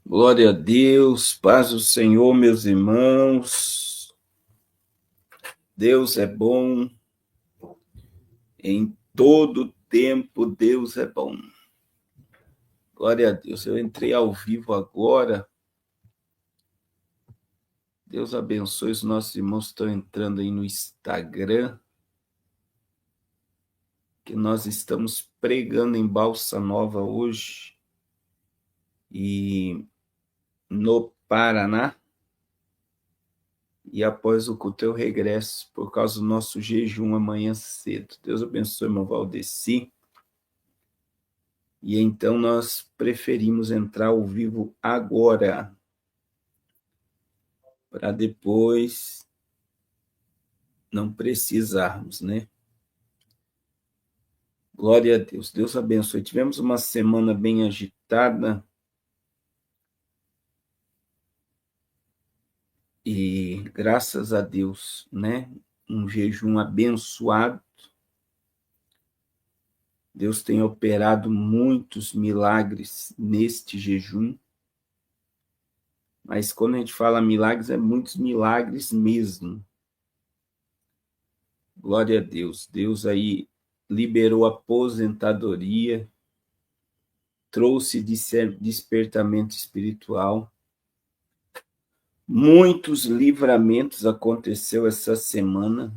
Glória a Deus, paz do Senhor, meus irmãos. Deus é bom, em todo tempo Deus é bom. Glória a Deus. Eu entrei ao vivo agora. Deus abençoe os nossos irmãos que estão entrando aí no Instagram, que nós estamos pregando em Balsa Nova hoje e no Paraná. E após o culto eu regresso por causa do nosso jejum amanhã cedo. Deus abençoe, irmão Valdeci. E então nós preferimos entrar ao vivo agora, para depois não precisarmos, né? Glória a Deus. Deus abençoe. Tivemos uma semana bem agitada e graças a Deus, né? Um jejum abençoado. Deus tem operado muitos milagres neste jejum. Mas quando a gente fala milagres, é muitos milagres mesmo. Glória a Deus. Deus aí liberou aposentadoria, trouxe despertamento espiritual. Muitos livramentos aconteceu essa semana,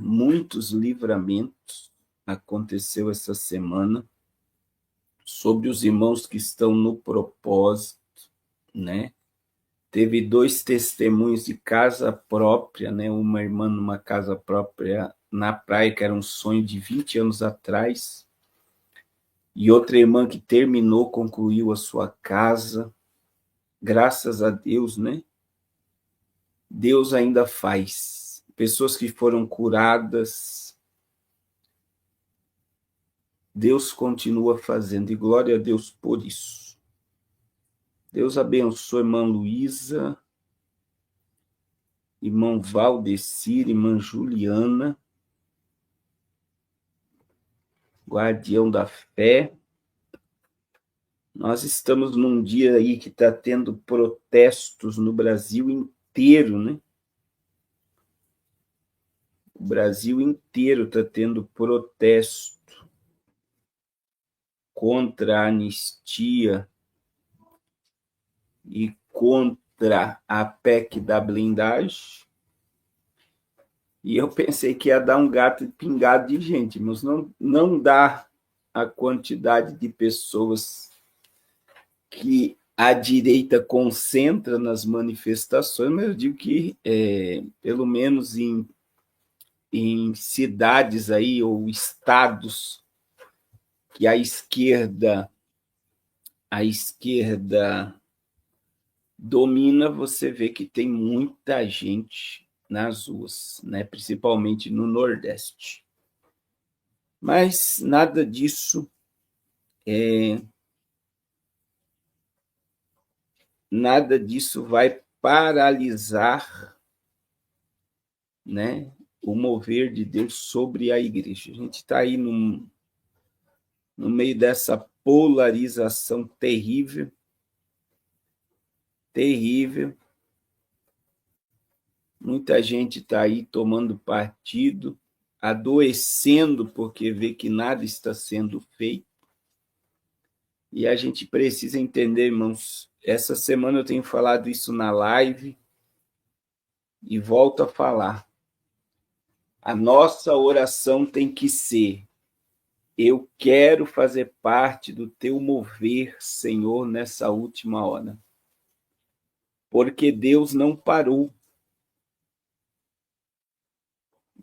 sobre os irmãos que estão no propósito, né? Teve 2 testemunhos de casa própria, né? Uma irmã numa casa própria na praia, que era um sonho de 20 anos atrás, e outra irmã que concluiu a sua casa, graças a Deus, né? Deus ainda faz. Pessoas que foram curadas, Deus continua fazendo, e glória a Deus por isso. Deus abençoe a irmã Luísa, irmão Valdecir, irmã Juliana, guardião da fé. Nós estamos num dia aí que está tendo protestos no Brasil inteiro, né? O Brasil inteiro está tendo protesto contra a anistia e contra a PEC da blindagem. E eu pensei que ia dar um gato pingado de gente, mas não dá a quantidade de pessoas que a direita concentra nas manifestações, mas eu digo que, pelo menos em cidades aí, ou estados que a esquerda domina, você vê que tem muita gente nas ruas, né? Principalmente no Nordeste. Mas nada disso vai paralisar, né, o mover de Deus sobre a igreja. A gente está aí no meio dessa polarização terrível, Muita gente está aí tomando partido, adoecendo porque vê que nada está sendo feito. E a gente precisa entender, irmãos, essa semana eu tenho falado isso na live e volto a falar. A nossa oração tem que ser: eu quero fazer parte do teu mover, Senhor, nessa última hora. Porque Deus não parou.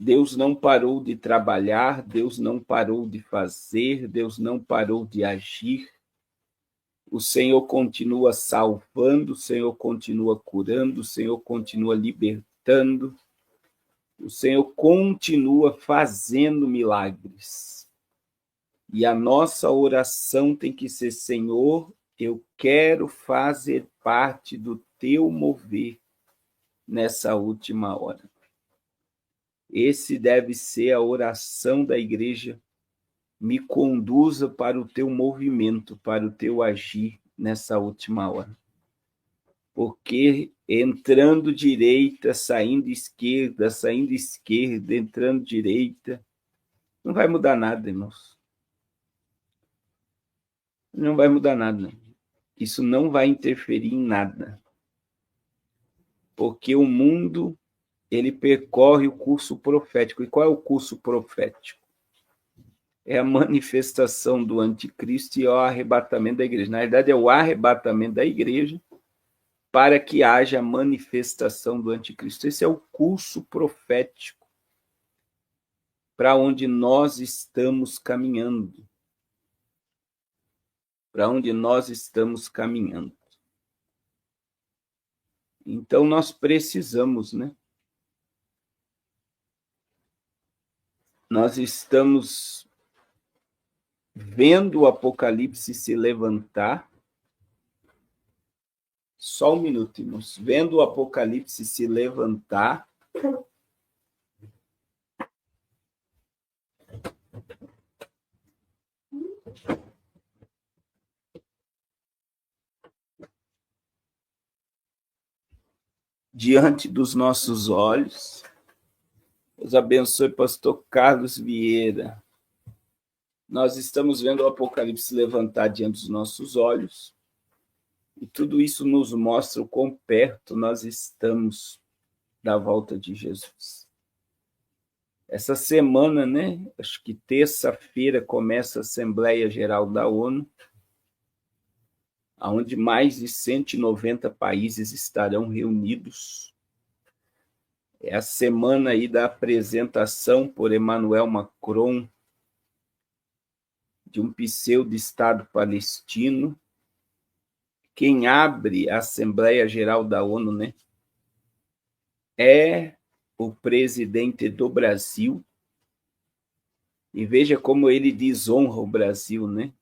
Deus não parou de trabalhar, Deus não parou de fazer, Deus não parou de agir. O Senhor continua salvando, o Senhor continua curando, o Senhor continua libertando, o Senhor continua fazendo milagres. E a nossa oração tem que ser: Senhor, eu quero fazer parte do teu mover nessa última hora. Esse deve ser a oração da igreja. Me conduza para o teu movimento, para o teu agir nessa última hora. porque entrando direita, saindo esquerda, entrando direita, não vai mudar nada, irmãos. Não vai mudar nada. Isso não vai interferir em nada. Porque o mundo, ele percorre o curso profético. E qual é o curso profético? É a manifestação do anticristo e o arrebatamento da igreja. Na verdade, é o arrebatamento da igreja para que haja a manifestação do anticristo. Esse é o curso profético para onde nós estamos caminhando. Para onde nós estamos caminhando. Então, nós precisamos, né? Nós estamos vendo o Apocalipse se levantar. Só um minuto, irmãos. Vendo o Apocalipse se levantar. Diante dos nossos olhos. Deus abençoe, pastor Carlos Vieira. Nós estamos vendo o Apocalipse se levantar diante dos nossos olhos. E tudo isso nos mostra o quão perto nós estamos da volta de Jesus. Essa semana, né? Acho que terça-feira começa a Assembleia Geral da ONU, onde mais de 190 países estarão reunidos. É a semana aí da apresentação por Emmanuel Macron de um pseudo-estado palestino. Quem abre a Assembleia Geral da ONU, né, é o presidente do Brasil. E veja como ele desonra o Brasil, né?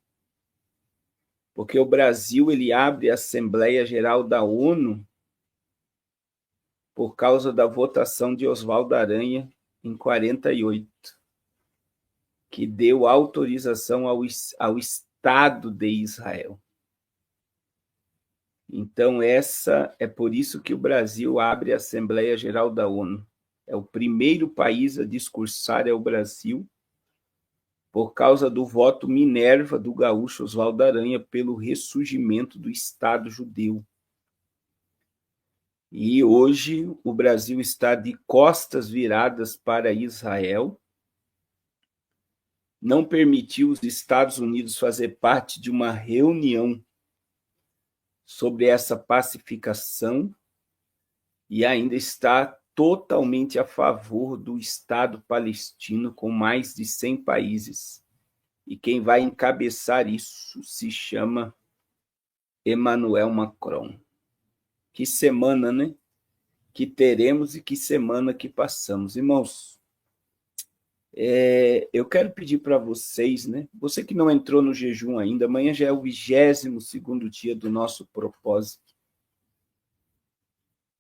Porque o Brasil ele abre a Assembleia Geral da ONU por causa da votação de Oswaldo Aranha em 48, que deu autorização ao Estado de Israel. Então, é por isso que o Brasil abre a Assembleia Geral da ONU. É o primeiro país a discursar, é o Brasil, por causa do voto Minerva do gaúcho Oswaldo Aranha pelo ressurgimento do Estado judeu. E hoje o Brasil está de costas viradas para Israel, não permitiu os Estados Unidos fazer parte de uma reunião sobre essa pacificação e ainda está totalmente a favor do Estado palestino com mais de 100 países. E quem vai encabeçar isso se chama Emmanuel Macron. Que semana, né? Que teremos e que semana que passamos. Irmãos, eu quero pedir para vocês, né? Você que não entrou no jejum ainda, amanhã já é o 22º dia do nosso propósito.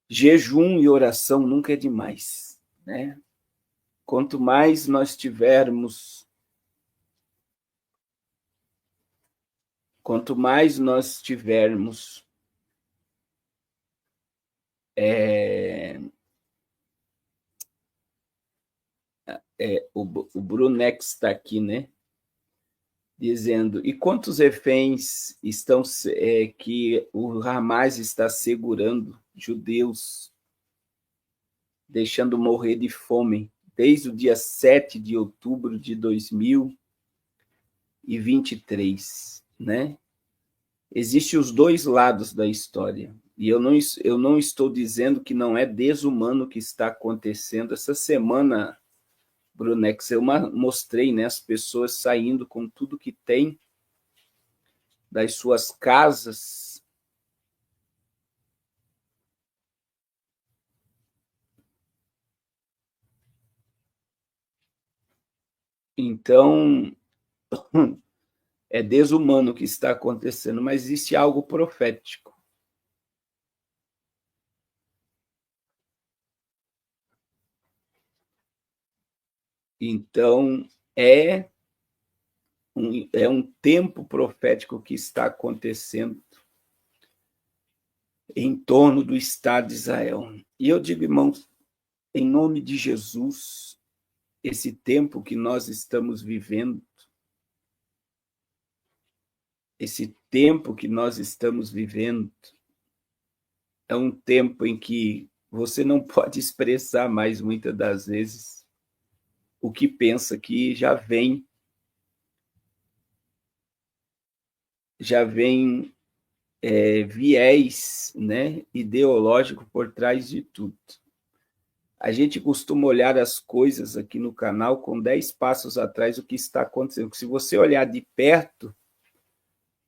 Jejum e oração nunca é demais, né? Quanto mais nós tivermos o Brunex está aqui, né? Dizendo, e quantos reféns estão que o Hamas está segurando, judeus, deixando morrer de fome, desde o dia 7 de outubro de 2023, né? Existem os dois lados da história. E eu não estou dizendo que não é desumano o que está acontecendo. Essa semana, Brunex, eu mostrei, né, as pessoas saindo com tudo que tem das suas casas. Então, é desumano o que está acontecendo, mas existe algo profético. Então, é um tempo profético que está acontecendo. em torno do Estado de Israel. E eu digo, irmãos, em nome de Jesus, esse tempo que nós estamos vivendo, é um tempo em que você não pode expressar mais, muitas das vezes, o que pensa, que já vem viés, né, ideológico por trás de tudo. A gente costuma olhar as coisas aqui no canal com 10 passos atrás, o que está acontecendo. Se você olhar de perto,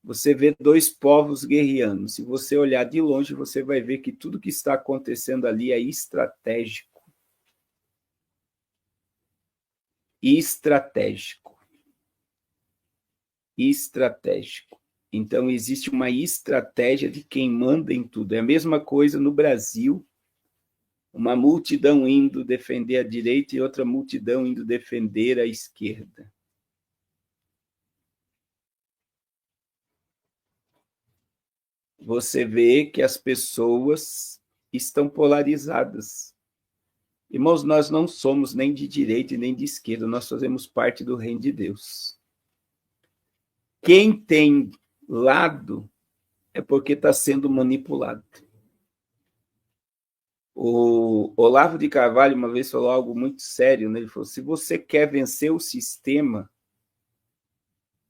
você vê dois povos guerreando. Se você olhar de longe, você vai ver que tudo que está acontecendo ali é estratégico. Estratégico. Então, existe uma estratégia de quem manda em tudo. É a mesma coisa no Brasil, uma multidão indo defender a direita e outra multidão indo defender a esquerda. Você vê que as pessoas estão polarizadas. Irmãos, nós não somos nem de direita e nem de esquerda, nós fazemos parte do reino de Deus. Quem tem lado é porque está sendo manipulado. O Olavo de Carvalho uma vez falou algo muito sério, né? Ele falou, se você quer vencer o sistema,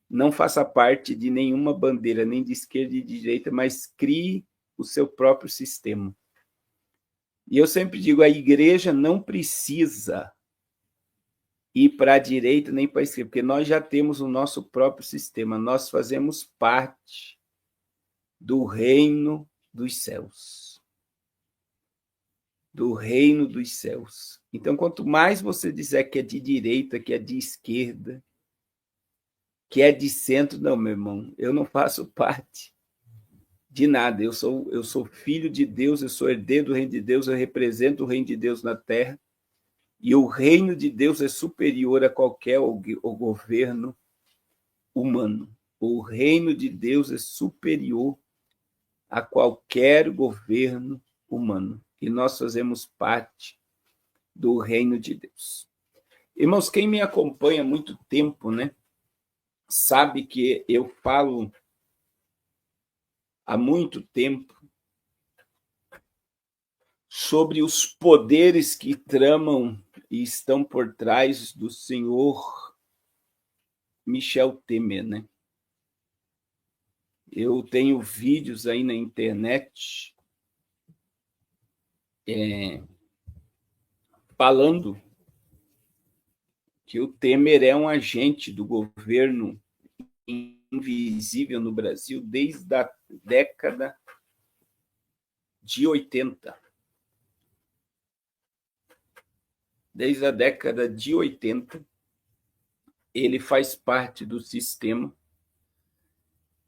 não faça parte de nenhuma bandeira, nem de esquerda e de direita, mas crie o seu próprio sistema. E eu sempre digo, a igreja não precisa ir para a direita nem para a esquerda, porque nós já temos o nosso próprio sistema, nós fazemos parte do reino dos céus. Do reino dos céus. Então, quanto mais você disser que é de direita, que é de esquerda, que é de centro, não, meu irmão, eu não faço parte de nada. Eu sou filho de Deus, eu sou herdeiro do reino de Deus, eu represento o reino de Deus na terra, e o reino de Deus é superior a qualquer governo humano. O reino de Deus é superior a qualquer governo humano. E nós fazemos parte do reino de Deus. Irmãos, quem me acompanha há muito tempo, né, sabe que eu falo há muito tempo sobre os poderes que tramam e estão por trás do senhor Michel Temer, né? Eu tenho vídeos aí na internet falando que o Temer é um agente do governo invisível no Brasil desde a década de 80. Desde a década de 80, ele faz parte do sistema.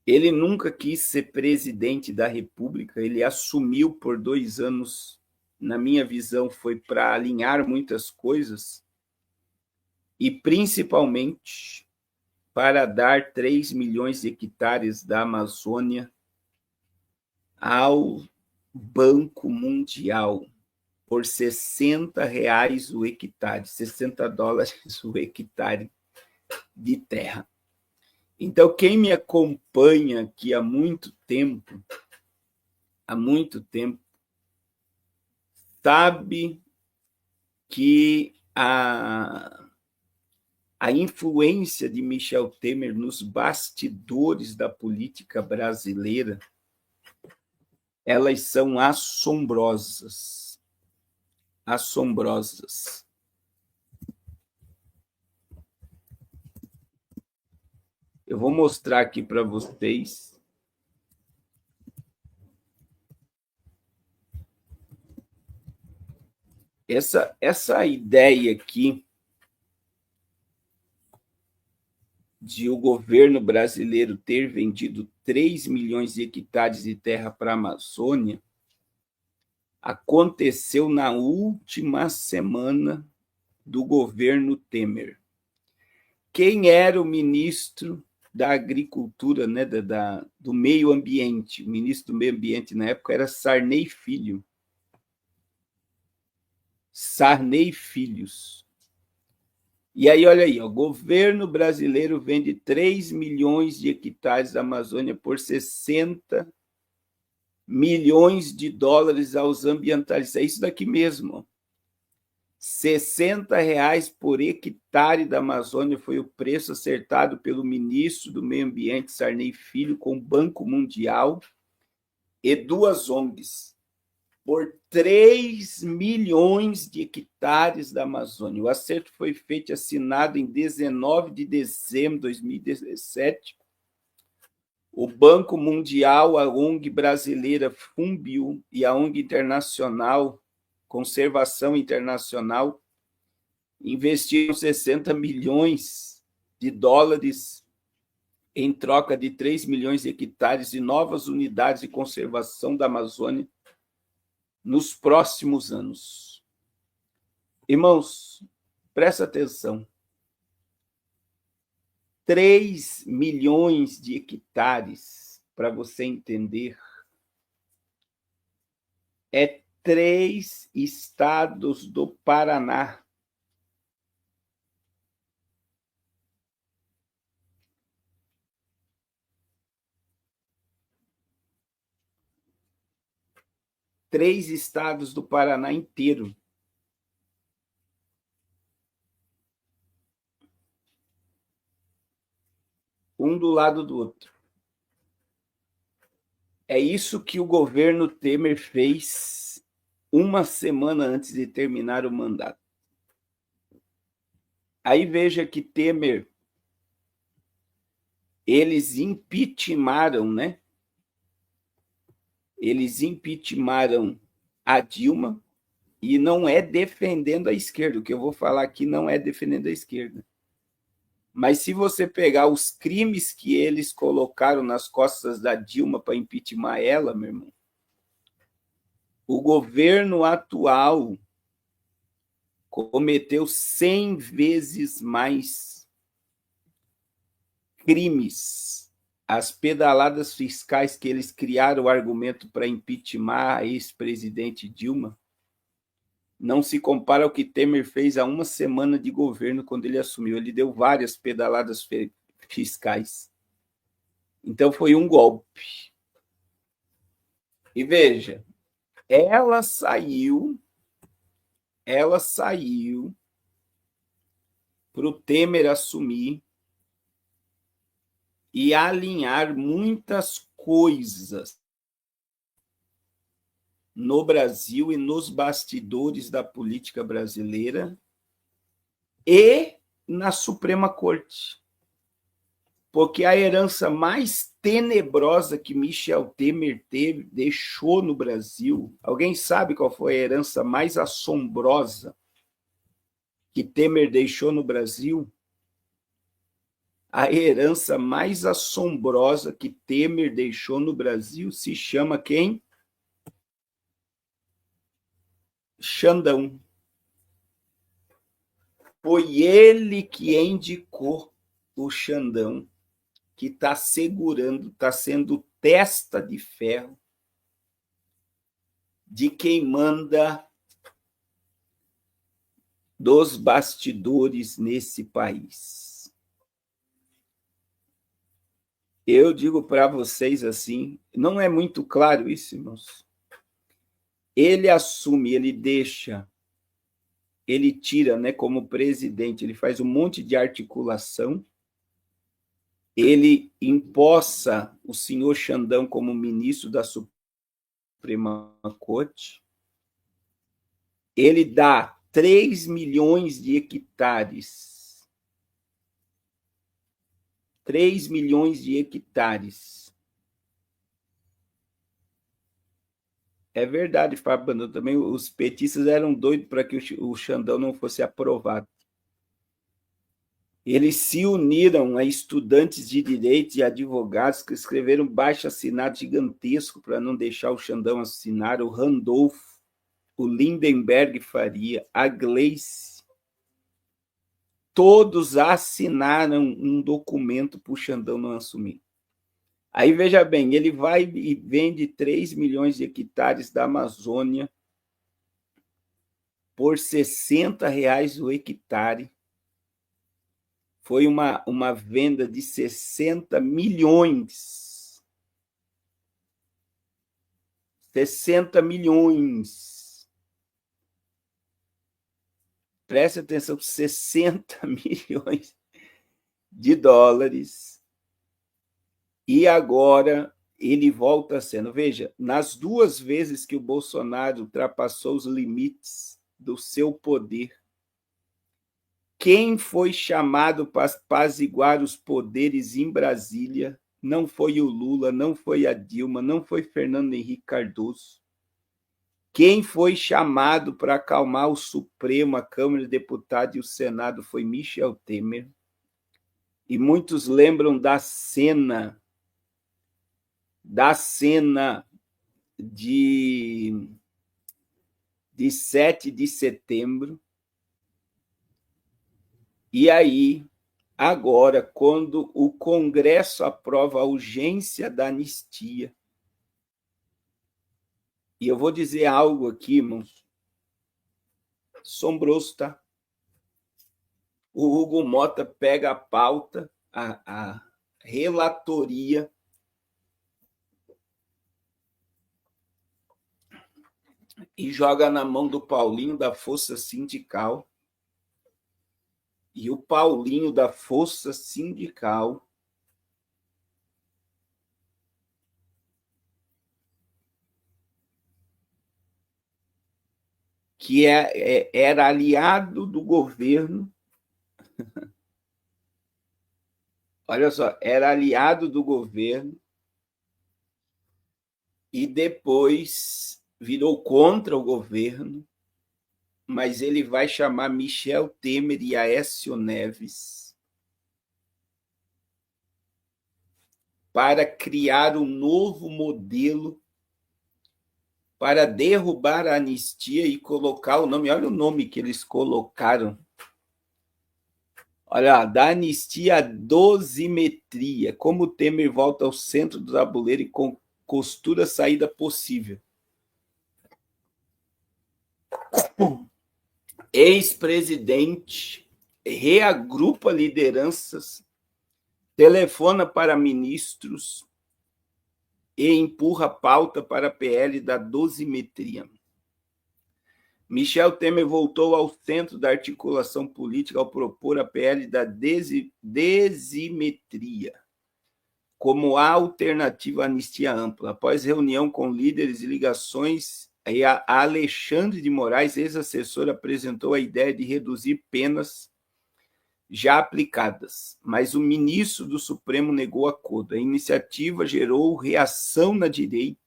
Ele nunca quis ser presidente da República, ele assumiu por 2 anos, na minha visão, foi para alinhar muitas coisas e, principalmente, para dar 3 milhões de hectares da Amazônia ao Banco Mundial por R$60 o hectare, $60 o hectare de terra. Então, quem me acompanha aqui há muito tempo, sabe que a influência de Michel Temer nos bastidores da política brasileira, elas são assombrosas. Assombrosas. Eu vou mostrar aqui para vocês. Essa ideia aqui de o governo brasileiro ter vendido 3 milhões de hectares de terra para a Amazônia aconteceu na última semana do governo Temer. Quem era o ministro da agricultura, né, do meio ambiente. O ministro do meio ambiente na época era Sarney Filho. Sarney Filhos. E aí, olha aí, o governo brasileiro vende 3 milhões de hectares da Amazônia por 60 milhões de dólares aos ambientalistas. É isso daqui mesmo. R$60 por hectare da Amazônia foi o preço acertado pelo ministro do Meio Ambiente, Sarney Filho, com o Banco Mundial e duas ONGs, por 3 milhões de hectares da Amazônia. O acerto foi feito e assinado em 19 de dezembro de 2017. O Banco Mundial, a ONG brasileira FUNBIO e a ONG internacional Conservação Internacional investiram 60 milhões de dólares em troca de 3 milhões de hectares de novas unidades de conservação da Amazônia nos próximos anos. Irmãos, presta atenção. 3 milhões de hectares, para você entender, é 3 estados do Paraná. Três estados do Paraná inteiro. Um do lado do outro. É isso que o governo Temer fez uma semana antes de terminar o mandato. Aí veja que Temer, eles impeachmentaram, né? Eles impeachmentaram a Dilma, e não é defendendo a esquerda. O que eu vou falar aqui não é defendendo a esquerda. Mas se você pegar os crimes que eles colocaram nas costas da Dilma para impeachment ela, meu irmão, o governo atual cometeu 100 vezes mais crimes. As pedaladas fiscais que eles criaram o argumento para impeachment a ex-presidente Dilma não se compara ao que Temer fez há uma semana de governo quando ele assumiu. Ele deu várias pedaladas fiscais. Então foi um golpe. E veja, ela saiu para o Temer assumir e alinhar muitas coisas no Brasil e nos bastidores da política brasileira e na Suprema Corte. Porque a herança mais tenebrosa que Michel Temer deixou no Brasil, alguém sabe qual foi a herança mais assombrosa que Temer deixou no Brasil? A herança mais assombrosa que Temer deixou no Brasil se chama quem? Xandão. Foi ele que indicou o Xandão, que está segurando, está sendo testa de ferro de quem manda dos bastidores nesse país. Eu digo para vocês assim, não é muito claro isso, irmãos. Ele assume, ele deixa, ele tira, né, como presidente, ele faz um monte de articulação, ele empossa o senhor Xandão como ministro da Suprema Corte, ele dá 3 milhões de hectares. 3 milhões de hectares. É verdade, Fábio, também os petistas eram doidos para que o Xandão não fosse aprovado. Eles se uniram a estudantes de direito e advogados que escreveram baixo-assinado gigantesco para não deixar o Xandão assinar, o Randolfo, o Lindenberg Faria, a Gleice, todos assinaram um documento para o Xandão não assumir. Aí, veja bem, ele vai e vende 3 milhões de hectares da Amazônia por R$60 o hectare. Foi uma venda de 60 milhões. 60 milhões. Preste atenção, 60 milhões de dólares. E agora ele volta a cena. Veja, nas 2 vezes que o Bolsonaro ultrapassou os limites do seu poder, quem foi chamado para apaziguar os poderes em Brasília não foi o Lula, não foi a Dilma, não foi Fernando Henrique Cardoso. Quem foi chamado para acalmar o Supremo, a Câmara de Deputados e o Senado foi Michel Temer. E muitos lembram da cena de 7 de setembro. E aí, agora, quando o Congresso aprova a urgência da anistia, e eu vou dizer algo aqui, irmãos, assombroso, tá? O Hugo Mota pega a pauta, a relatoria, e joga na mão do Paulinho da Força Sindical. E o Paulinho da Força Sindical que era aliado do governo, olha só, era aliado do governo e depois virou contra o governo, mas ele vai chamar Michel Temer e Aécio Neves para criar um novo modelo para derrubar a anistia e colocar o nome, olha o nome que eles colocaram, olha, da anistia à dosimetria, como Temer volta ao centro do tabuleiro e costura a saída possível. Ex-presidente reagrupa lideranças, telefona para ministros e empurra pauta para a PL da dosimetria. Michel Temer voltou ao centro da articulação política ao propor a PL da desimetria como alternativa à anistia ampla. Após reunião com líderes e ligações, a Alexandre de Moraes, ex-assessor, apresentou a ideia de reduzir penas já aplicadas, mas o ministro do Supremo negou acordo. A iniciativa gerou reação na direita,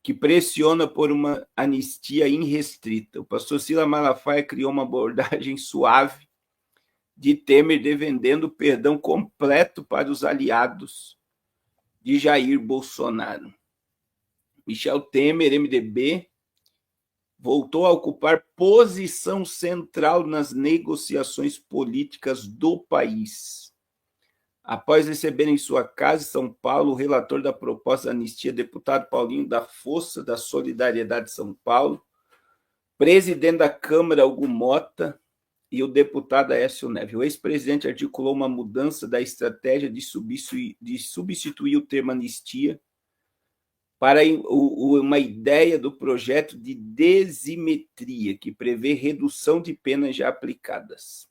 que pressiona por uma anistia irrestrita. O pastor Silas Malafaia criou uma abordagem suave de Temer, defendendo o perdão completo para os aliados de Jair Bolsonaro. Michel Temer, MDB, voltou a ocupar posição central nas negociações políticas do país. Após receber em sua casa, em São Paulo, o relator da proposta de anistia, deputado Paulinho da Força da Solidariedade de São Paulo, presidente da Câmara, Hugo Mota, e o deputado Aécio Neves. O ex-presidente articulou uma mudança da estratégia de substituir o termo anistia para uma ideia do projeto de desimetria, que prevê redução de penas já aplicadas.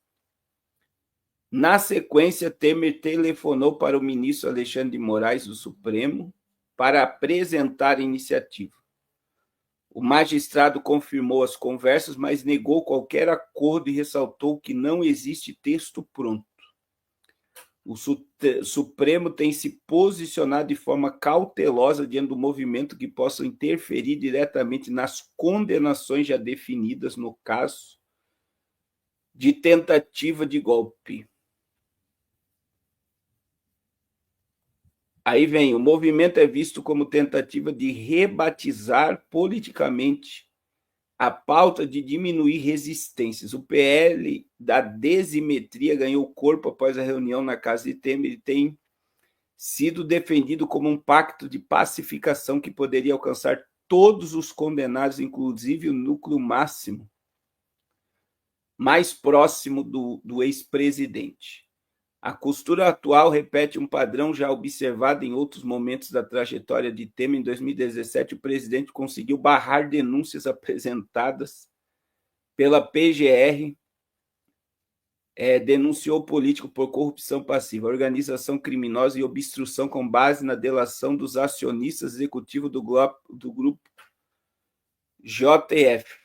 Na sequência, Temer telefonou para o ministro Alexandre de Moraes do Supremo para apresentar a iniciativa. O magistrado confirmou as conversas, mas negou qualquer acordo e ressaltou que não existe texto pronto. O Supremo tem se posicionado de forma cautelosa diante do movimento que possa interferir diretamente nas condenações já definidas no caso de tentativa de golpe. Aí vem, o movimento é visto como tentativa de rebatizar politicamente a pauta de diminuir resistências. O PL da desimetria ganhou corpo após a reunião na casa de Temer e tem sido defendido como um pacto de pacificação que poderia alcançar todos os condenados, inclusive o núcleo máximo mais próximo do ex-presidente. A costura atual repete um padrão já observado em outros momentos da trajetória de Temer. Em 2017, o presidente conseguiu barrar denúncias apresentadas pela PGR, denunciou político por corrupção passiva, organização criminosa e obstrução com base na delação dos acionistas executivos do grupo JF,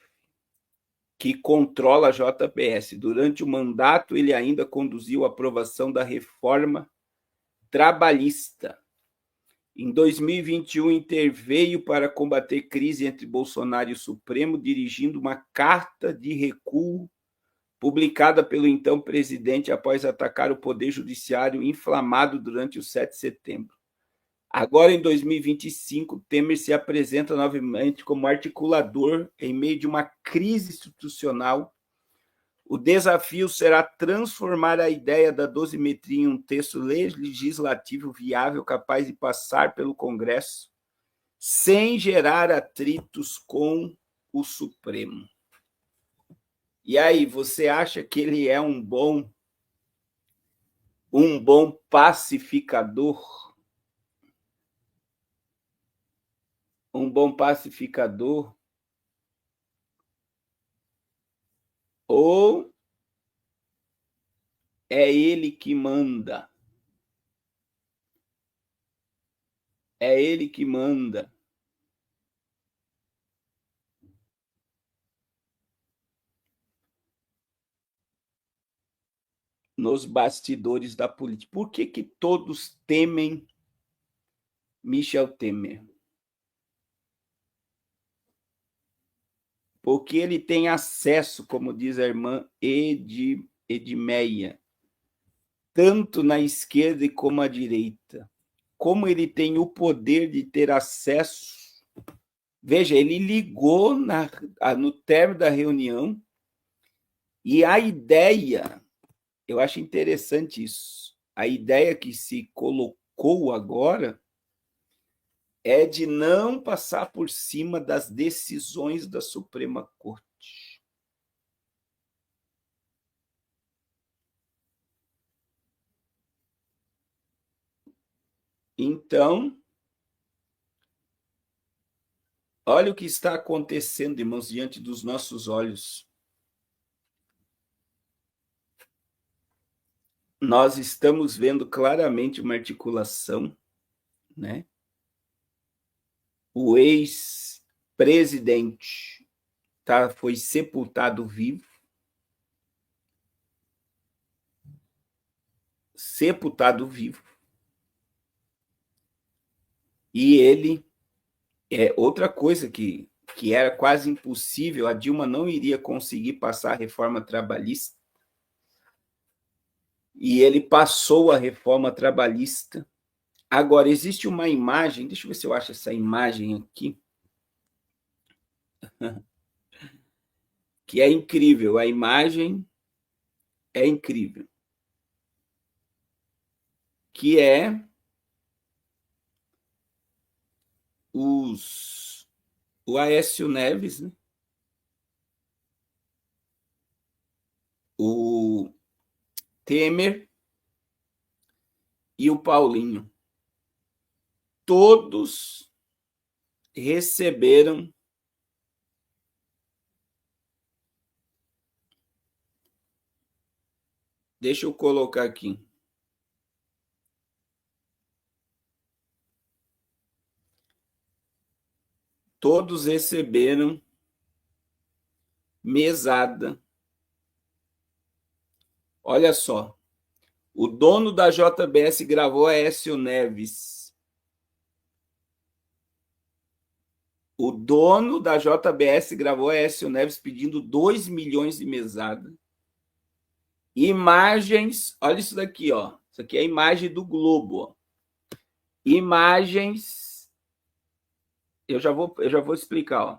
que controla a JBS. Durante o mandato, ele ainda conduziu a aprovação da reforma trabalhista. Em 2021, interveio para combater crise entre Bolsonaro e o Supremo, dirigindo uma carta de recuo publicada pelo então presidente após atacar o Poder Judiciário inflamado durante o 7 de setembro. Agora, em 2025, Temer se apresenta novamente como articulador em meio de uma crise institucional. O desafio será transformar a ideia da dosimetria em um texto legislativo viável, capaz de passar pelo Congresso, sem gerar atritos com o Supremo. E aí, você acha que ele é um bom pacificador? Um bom pacificador? Ou é ele que manda? É ele que manda. Nos bastidores da política. Por que todos temem Michel Temer? Porque ele tem acesso, como diz a irmã Edmeia, tanto na esquerda como à direita. Como ele tem o poder de ter acesso. Veja, ele ligou no término da reunião e a ideia, eu acho interessante isso, a ideia que se colocou agora é de não passar por cima das decisões da Suprema Corte. Então, olha o que está acontecendo, irmãos, diante dos nossos olhos. Nós estamos vendo claramente uma articulação, né? O ex-presidente foi sepultado vivo. Sepultado vivo. E ele outra coisa que era quase impossível, a Dilma não iria conseguir passar a reforma trabalhista. E ele passou a reforma trabalhista. Agora, existe uma imagem, deixa eu ver se eu acho essa imagem aqui, que é incrível. A imagem é incrível. Que é o Aécio Neves, né? O Temer e o Paulinho. Todos receberam deixa eu colocar aqui. Todos receberam mesada. Olha só. O dono da JBS gravou Aécio Neves. O dono da JBS gravou Aécio Neves pedindo 2 milhões de mesada. Imagens, olha isso daqui, ó. Isso aqui é a imagem do Globo. Ó. Imagens. Eu já vou explicar, ó.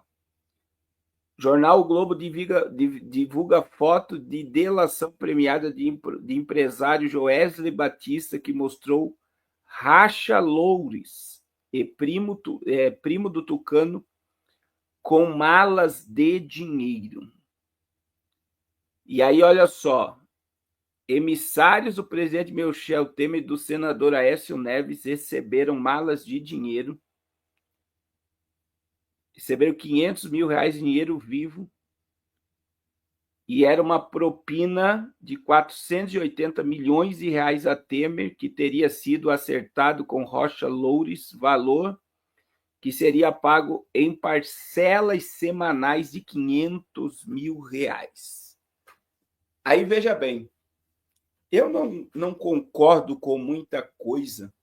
Jornal O Globo divulga foto de delação premiada de empresário Joesley Batista, que mostrou Racha Loures, primo do Tucano, com malas de dinheiro. E aí, olha só, emissários do presidente Michel Temer e do senador Aécio Neves receberam malas de dinheiro, receberam R$500 mil em dinheiro vivo, e era uma propina de 480 milhões de reais a Temer, que teria sido acertado com Rocha Loures, valor que seria pago em parcelas semanais de R$500 mil. Aí veja bem, eu não concordo com muita coisa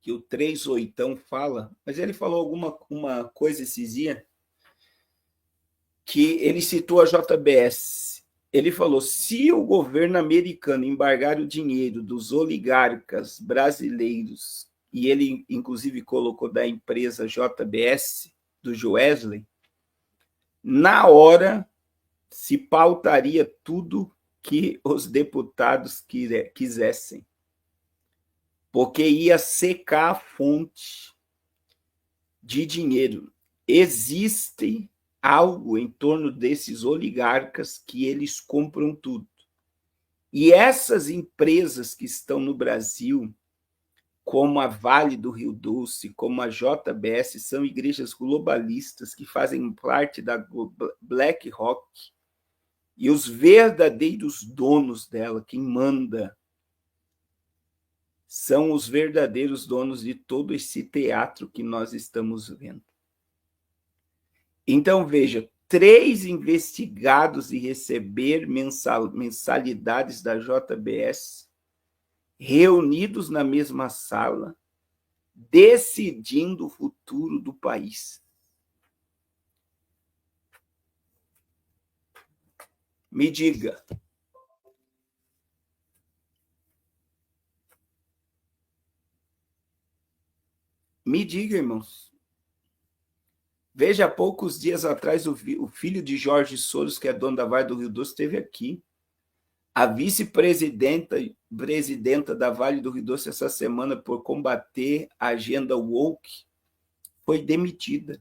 que o 38 fala, mas ele falou uma coisa esses dias que ele citou a JBS. Ele falou: se o governo americano embargar o dinheiro dos oligarcas brasileiros, e ele inclusive colocou da empresa JBS, do Joesley, na hora se pautaria tudo que os deputados quisessem, porque ia secar a fonte de dinheiro. Existe algo em torno desses oligarcas que eles compram tudo. E essas empresas que estão no Brasil, como a Vale do Rio Doce, como a JBS, são igrejas globalistas que fazem parte da BlackRock, e os verdadeiros donos dela, quem manda, são os verdadeiros donos de todo esse teatro que nós estamos vendo. Então, veja, 3 investigados e receber mensalidades da JBS, reunidos na mesma sala, decidindo o futuro do país. Me diga. Me diga, irmãos. Veja, há poucos dias atrás, o filho de Jorge Soros, que é dono da Vale do Rio Doce, esteve aqui. A vice-presidenta da Vale do Rio Doce, essa semana, por combater a agenda woke, foi demitida.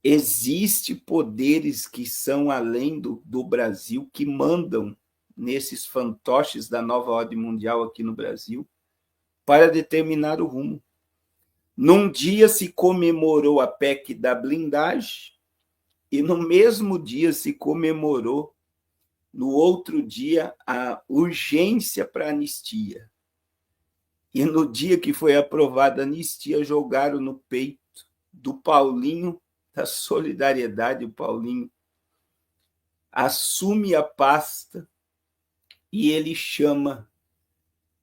Existem poderes que são além do Brasil, que mandam nesses fantoches da nova ordem mundial aqui no Brasil, para determinar o rumo. Num dia se comemorou a PEC da blindagem, e no mesmo dia se comemorou, no outro dia, a urgência para a anistia. E no dia que foi aprovada a anistia, jogaram no peito do Paulinho, da Solidariedade. O Paulinho assume a pasta e ele chama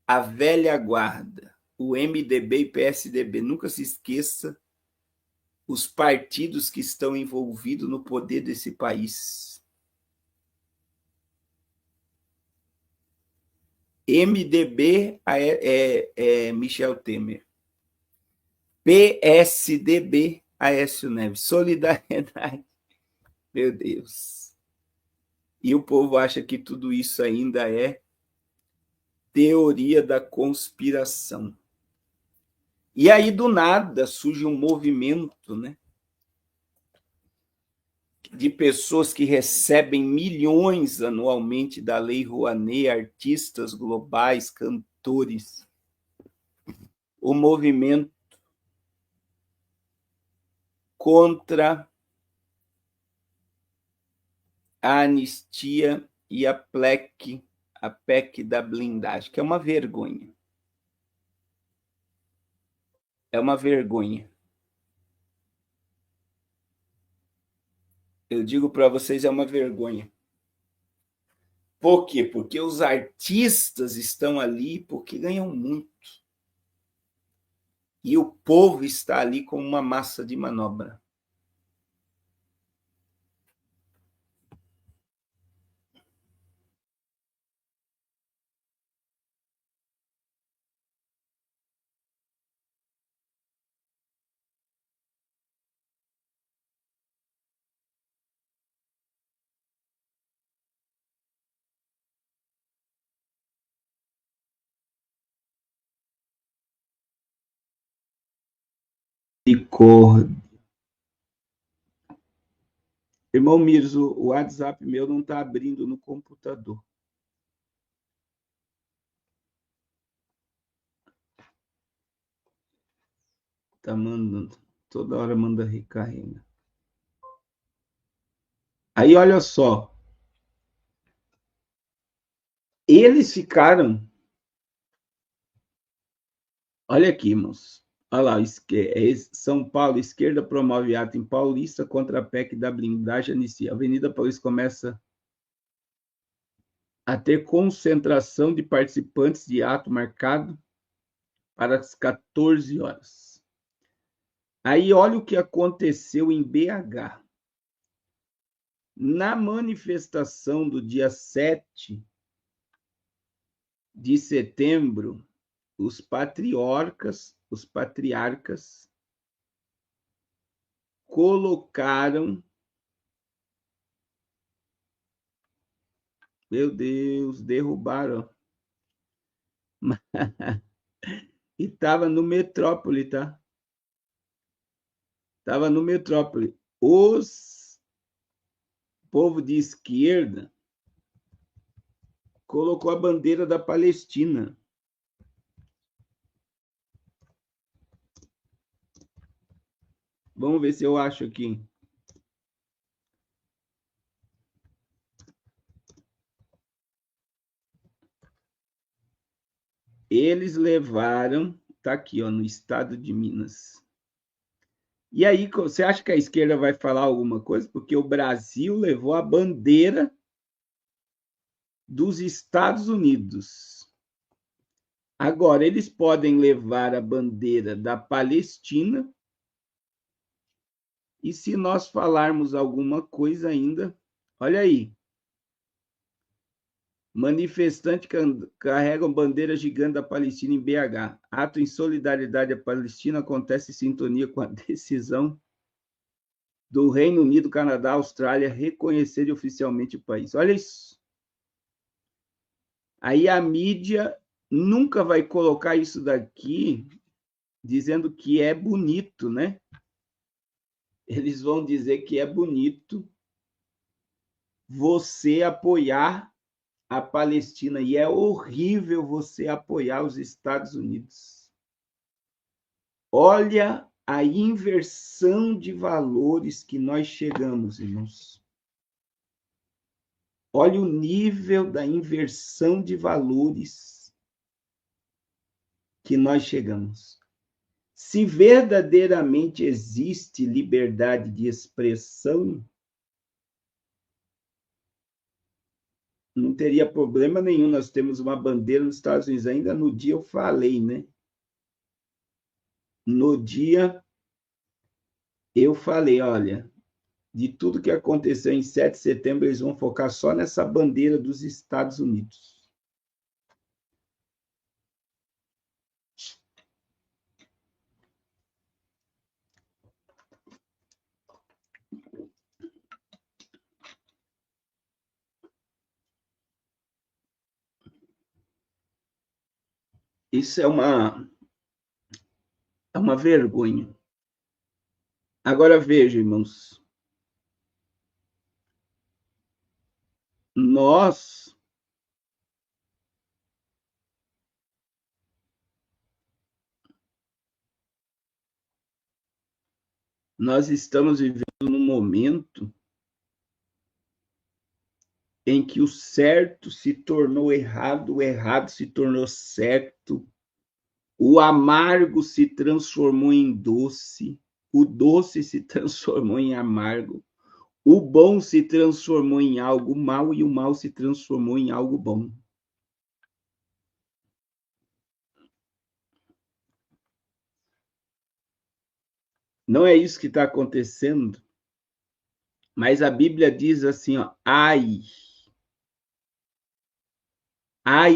a velha guarda, o MDB e PSDB. Nunca se esqueça os partidos que estão envolvidos no poder desse país. MDB é Michel Temer. PSDB, Aécio Neves. Solidariedade. Meu Deus. E o povo acha que tudo isso ainda é teoria da conspiração. E aí, do nada, surge um movimento, né, de pessoas que recebem milhões anualmente da Lei Rouanet, artistas globais, cantores. O movimento contra a anistia e a PEC da blindagem, que é uma vergonha. É uma vergonha. Eu digo para vocês, é uma vergonha. Por quê? Porque os artistas estão ali porque ganham muito. E o povo está ali como uma massa de manobra. Misericórdia. Irmão Mirzo, o WhatsApp meu não está abrindo no computador. Tá mandando. Toda hora manda recarrega. Aí, olha só. Eles ficaram. Olha aqui, irmãos. Olha lá, São Paulo, esquerda promove ato em Paulista contra a PEC da blindagem inicia. A Avenida Paulista começa a ter concentração de participantes de ato marcado para as 14 horas. Aí, olha o que aconteceu em BH. Na manifestação do dia 7 de setembro, os patriarcas colocaram, meu Deus, derrubaram. E estava no Metrópole, tá? Estava no Metrópole. Os povo de esquerda colocou a bandeira da Palestina. Vamos ver se eu acho aqui. Eles levaram, tá aqui, ó, no estado de Minas. E aí, você acha que a esquerda vai falar alguma coisa? Porque o Brasil levou a bandeira dos Estados Unidos. Agora, eles podem levar a bandeira da Palestina, e se nós falarmos alguma coisa ainda, olha aí, manifestantes carregam bandeira gigante da Palestina em BH. Ato em solidariedade à Palestina acontece em sintonia com a decisão do Reino Unido, Canadá, Austrália reconhecerem oficialmente o país. Olha isso. Aí a mídia nunca vai colocar isso daqui dizendo que é bonito, né? Eles vão dizer que é bonito você apoiar a Palestina e é horrível você apoiar os Estados Unidos. Olha a inversão de valores que nós chegamos, irmãos. Olha o nível da inversão de valores que nós chegamos. Se verdadeiramente existe liberdade de expressão, não teria problema nenhum. Nós temos uma bandeira nos Estados Unidos. Ainda no dia eu falei, né? No dia eu falei, olha, de tudo que aconteceu em 7 de setembro, eles vão focar só nessa bandeira dos Estados Unidos. Isso é uma vergonha. Agora veja, irmãos, nós estamos vivendo num momento em que o certo se tornou errado, o errado se tornou certo, o amargo se transformou em doce, o doce se transformou em amargo, o bom se transformou em algo mal e o mal se transformou em algo bom. Não é isso que está acontecendo, mas a Bíblia diz assim, ó, ai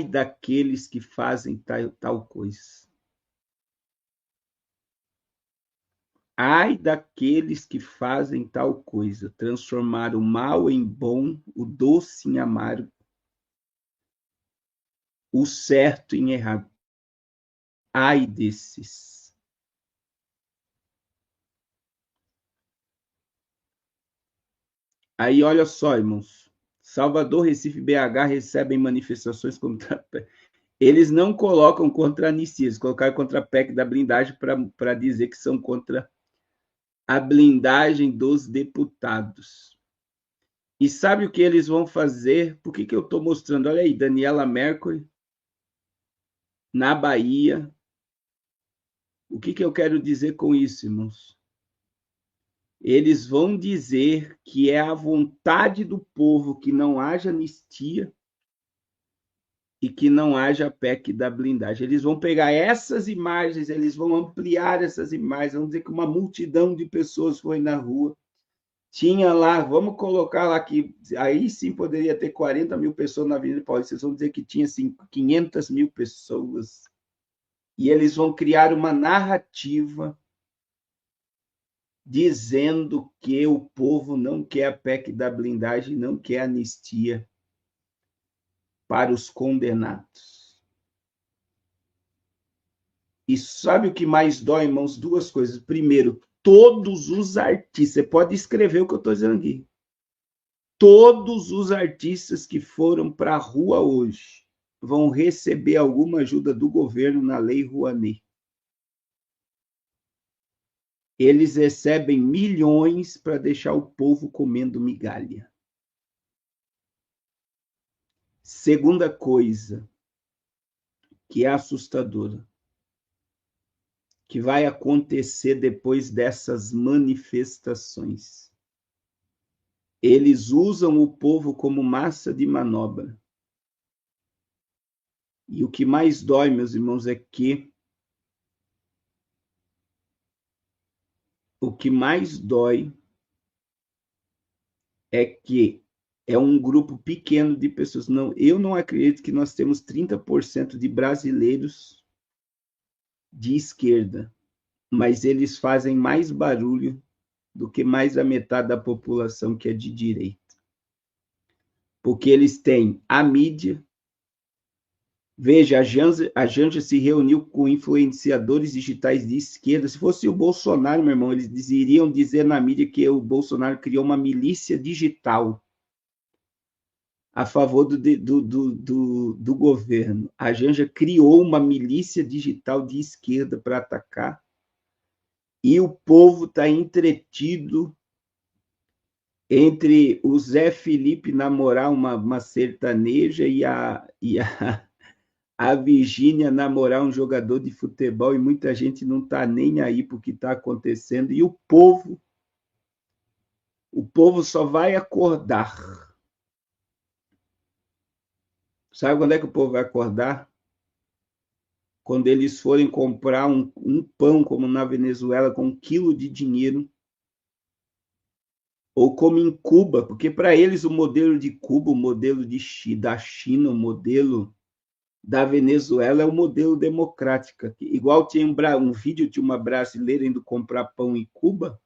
daqueles que fazem tal coisa. Ai daqueles que fazem tal coisa, transformar o mal em bom, o doce em amargo, o certo em errado. Ai desses. Aí, olha só, irmãos. Salvador, Recife, BH recebem manifestações contra... Eles não colocam contra a anistia, eles colocaram contra a PEC da blindagem para dizer que são contra a blindagem dos deputados. E sabe o que eles vão fazer? Por que eu estou mostrando? Olha aí, Daniela Mercury, na Bahia. O que eu quero dizer com isso, irmãos? Eles vão dizer que é a vontade do povo que não haja anistia e que não haja PEC da blindagem. Eles vão pegar essas imagens, eles vão ampliar essas imagens, vão dizer que uma multidão de pessoas foi na rua. Tinha lá, vamos colocar lá que aí sim poderia ter 40 mil pessoas na Avenida Paulista, vocês vão dizer que tinha assim, 500 mil pessoas. E eles vão criar uma narrativa dizendo que o povo não quer a PEC da blindagem, não quer anistia para os condenados. E sabe o que mais dói, irmãos? Duas coisas. Primeiro, todos os artistas, você pode escrever o que eu estou dizendo aqui. Todos os artistas que foram para a rua hoje vão receber alguma ajuda do governo na Lei Rouanet. Eles recebem milhões para deixar o povo comendo migalha. Segunda coisa, que é assustadora, que vai acontecer depois dessas manifestações. Eles usam o povo como massa de manobra. E o que mais dói, meus irmãos, é que é um grupo pequeno de pessoas. Não, eu não acredito que nós temos 30% de brasileiros de esquerda, mas eles fazem mais barulho do que mais da metade da população que é de direita. Porque eles têm a mídia. Veja, a Janja se reuniu com influenciadores digitais de esquerda. Se fosse o Bolsonaro, meu irmão, eles iriam dizer na mídia que o Bolsonaro criou uma milícia digital a favor do governo. A Janja criou uma milícia digital de esquerda para atacar e o povo está entretido entre o Zé Felipe namorar uma sertaneja e a Virgínia namorar um jogador de futebol e muita gente não está nem aí para o que está acontecendo e o povo só vai acordar. Sabe quando é que o povo vai acordar? Quando eles forem comprar um pão, como na Venezuela, com 1 quilo de dinheiro, ou como em Cuba, porque para eles o modelo de Cuba, o modelo da China, o modelo da Venezuela é o modelo democrático. Igual tinha um vídeo de uma brasileira indo comprar pão em Cuba,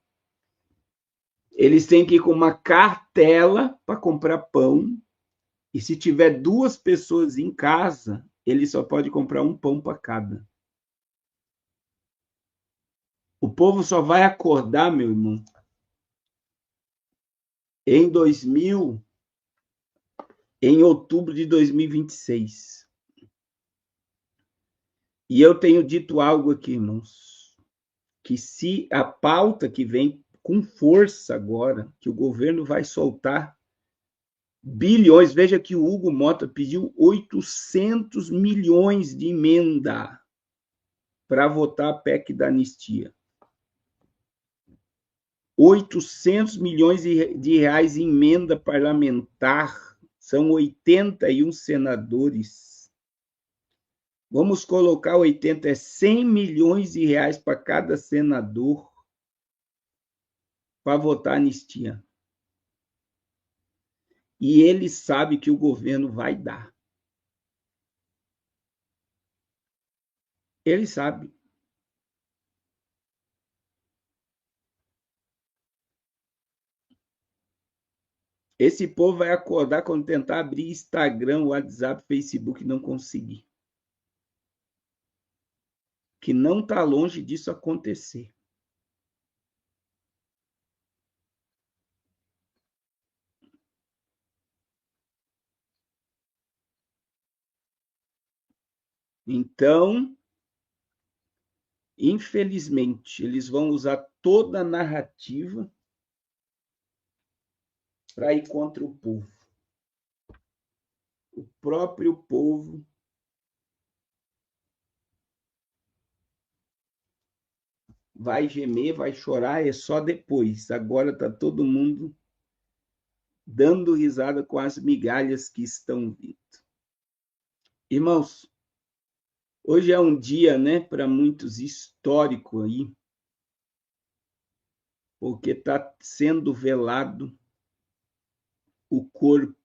eles têm que ir com uma cartela para comprar pão, e se tiver 2 pessoas em casa, ele só pode comprar um pão para cada. O povo só vai acordar, meu irmão, em outubro de 2026. E eu tenho dito algo aqui, irmãos, que se a pauta que vem com força agora, que o governo vai soltar bilhões, veja que o Hugo Mota pediu 800 milhões de emenda para votar a PEC da anistia. 800 milhões de reais em emenda parlamentar, são 81 senadores. Vamos colocar 80, 100 milhões de reais para cada senador para votar anistia. E ele sabe que o governo vai dar. Ele sabe. Esse povo vai acordar quando tentar abrir Instagram, WhatsApp, Facebook e não conseguir. Que não está longe disso acontecer. Então, infelizmente, eles vão usar toda a narrativa para ir contra o povo. O próprio povo vai gemer, vai chorar, é só depois. Agora está todo mundo dando risada com as migalhas que estão vindo. Irmãos, hoje é um dia, né, para muitos histórico aí, porque está sendo velado o corpo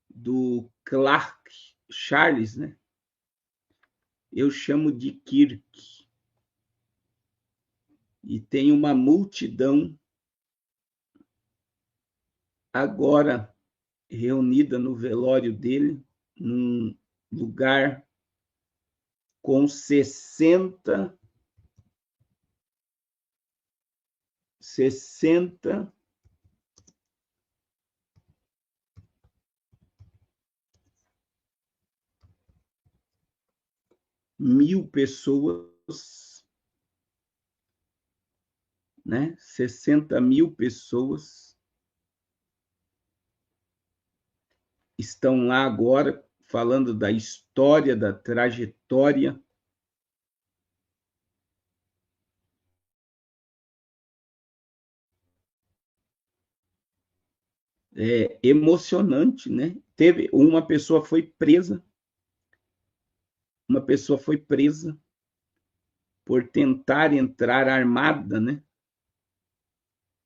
do Clark Charles, né? Eu chamo de Kirk. E tem uma multidão agora reunida no velório dele, num lugar com 60 mil pessoas, né? 60 mil pessoas estão lá agora falando da história, da trajetória. É emocionante, né? Teve uma pessoa foi presa por tentar entrar armada, né?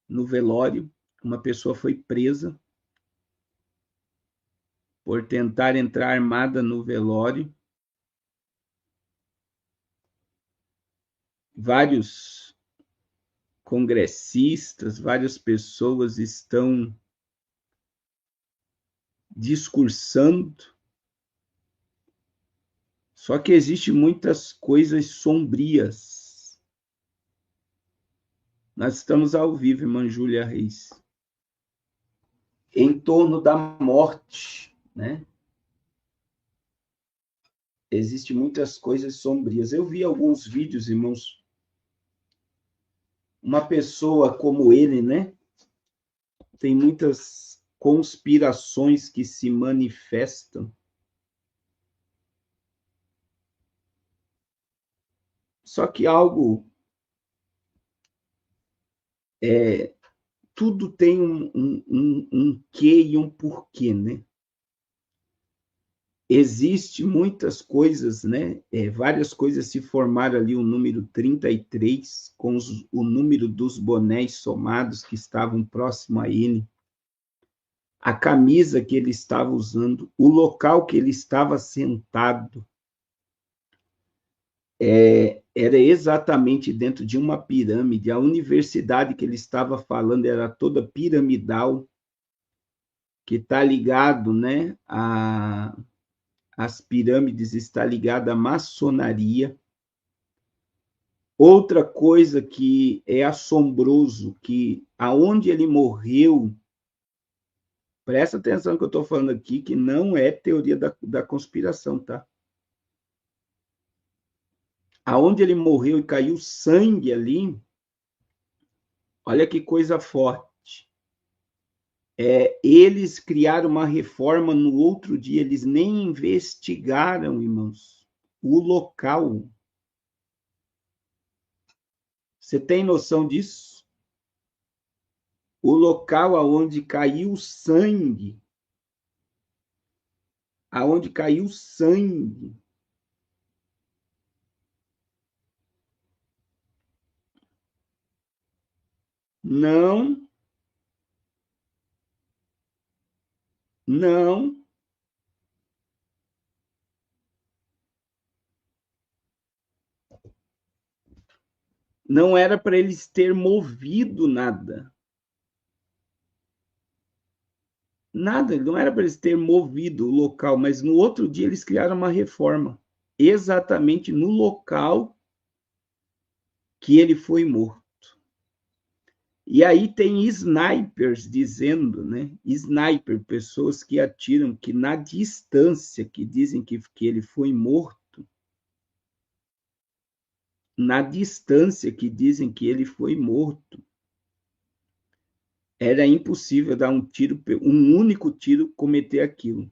No velório, uma pessoa foi presa por tentar entrar armada no velório. Vários congressistas, várias pessoas estão discursando. Só que existem muitas coisas sombrias. Nós estamos ao vivo, irmã Júlia Reis, em torno da morte, né? Existem muitas coisas sombrias. Eu vi alguns vídeos, irmãos. Uma pessoa como ele, né? Tem muitas conspirações que se manifestam. Só que algo tudo tem um quê e um porquê, né? Existe muitas coisas, né? Várias coisas se formaram ali, o número 33, com o número dos bonés somados que estavam próximo a ele, a camisa que ele estava usando, o local que ele estava sentado, era exatamente dentro de uma pirâmide. A universidade que ele estava falando era toda piramidal, que está ligado, né, as pirâmides, está ligada à maçonaria. Outra coisa que é assombroso, que aonde ele morreu, presta atenção que eu estou falando aqui, que não é teoria da conspiração, tá? Aonde ele morreu e caiu sangue ali, olha que coisa forte. Eles criaram uma reforma no outro dia, eles nem investigaram, irmãos, o local. Você tem noção disso? O local aonde caiu sangue, não, não, não era para eles ter movido nada. Nada, não era para eles ter movido o local, mas no outro dia eles criaram uma reforma, exatamente no local que ele foi morto. E aí tem snipers dizendo, né? Sniper, pessoas que atiram, que na distância, que dizem que ele foi morto, na distância que dizem que ele foi morto, era impossível dar um tiro, um único tiro, cometer aquilo.